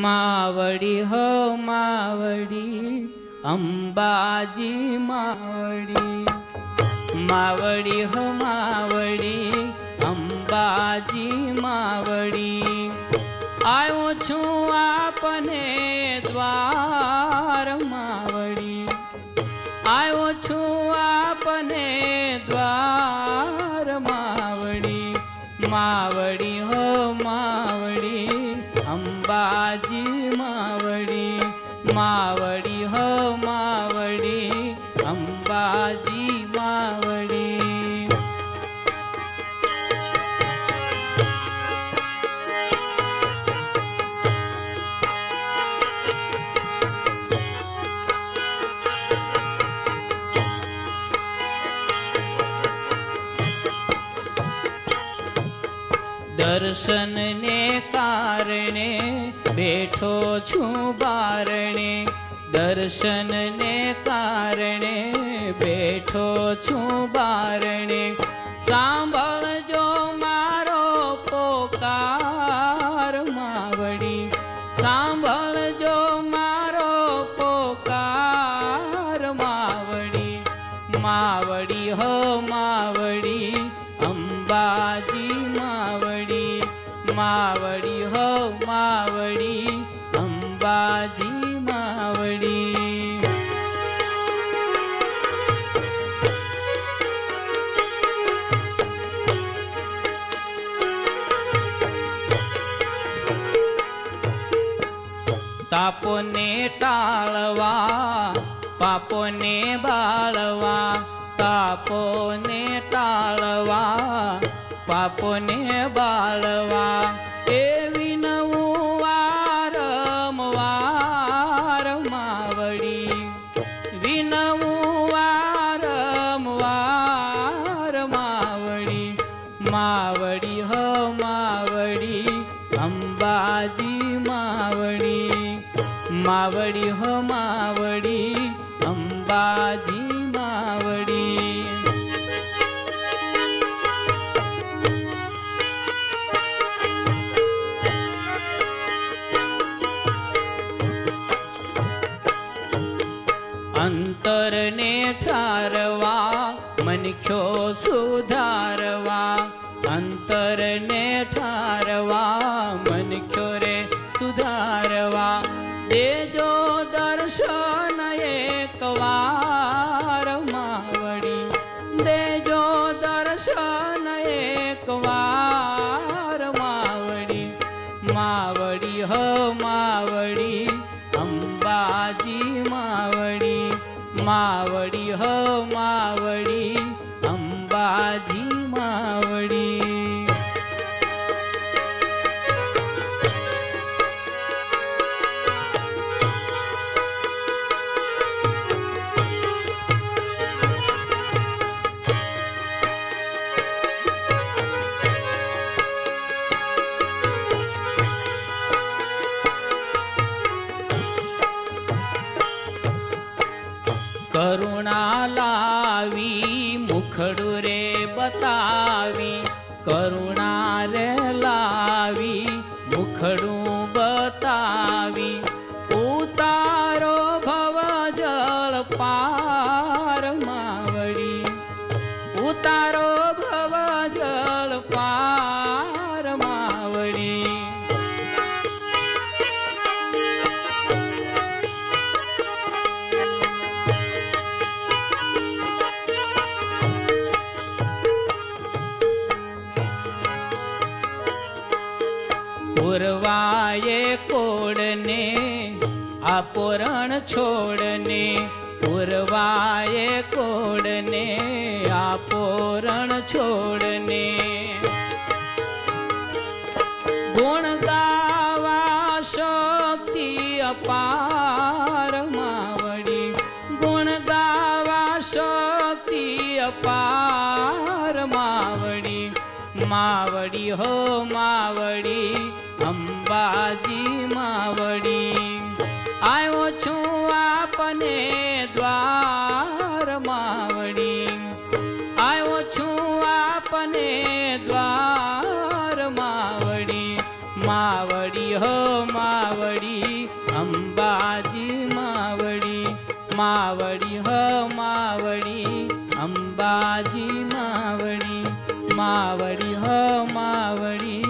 मावड़ी हो मावड़ी अंबाजी मावड़ी, मावड़ी हो मावड़ी अंबाजी मावड़ी। आयो छू आपने द्वार मावड़ी, आयो छू आपने द्वार मावड़ी। मावड़ी हो मावड़ी अंबाजी मावड़ी, मावड़ी हो मावड़ी अंबाजी मावड़ी। दर्शन ने कारणे बैठो छू बारणे, दर्शन ने कारणे बैठो छू बारणे। सांभळजो मारो पोकार मावड़ी, सांभळजो मारो पोकार मावड़ी। मावड़ी हो मावड़ी अंबाजी मावड़ी, मावड़ी हो मावड़ी अंबाजी मावड़ी। तापो ने टाळवा पापो ने बाळवा, तापो ने टाळवा पापो ने बाळवा। एवी नवू वारंवार मावड़ी, विनवू वारंवार मावड़ी। मावड़ी हो मावड़ी अंबाजी मावड़ी, मावड़ी हो मावड़ी अंबाजी मावड़ी। अंतर ने ठारवा मनख्यो सुधारवा, अंतर ने ठारवा मनख्यो रे सुधारवा। देजो दर्शन एक वार मावड़ी, देजो दर्शन एक वार मावड़ी। मावड़ी हो मावड़ी अंबाजी मावड़ी, मावड़ी हो मावड़ी अंबाजी मावड़ी। करुणा लावी मुखड़ू रे बतावी, करुणा रे लावी मुखड़ू बतावी। उतारो भव जल पार मावड़ी, उतारो भव जल पार मावड़ी। पुरवाये कोड़ने आपोरण छोड़ने, पुरवाये कोड़ने आपोरण छोड़ने। गुण गावा शक्ति अपार मावड़ी, गुण गावा शक्ति अपार मावड़ी। मावड़ी हो मावड़ी अंबाजी मावड़ी। आयो छू आपने द्वार मावड़ी, आयो छू आपने द्वार मावड़ी। मावड़ी हो मावड़ी અંબાજી માવડી માવડી હ માવડી અંબાજી માવડી માવડી હ માવડી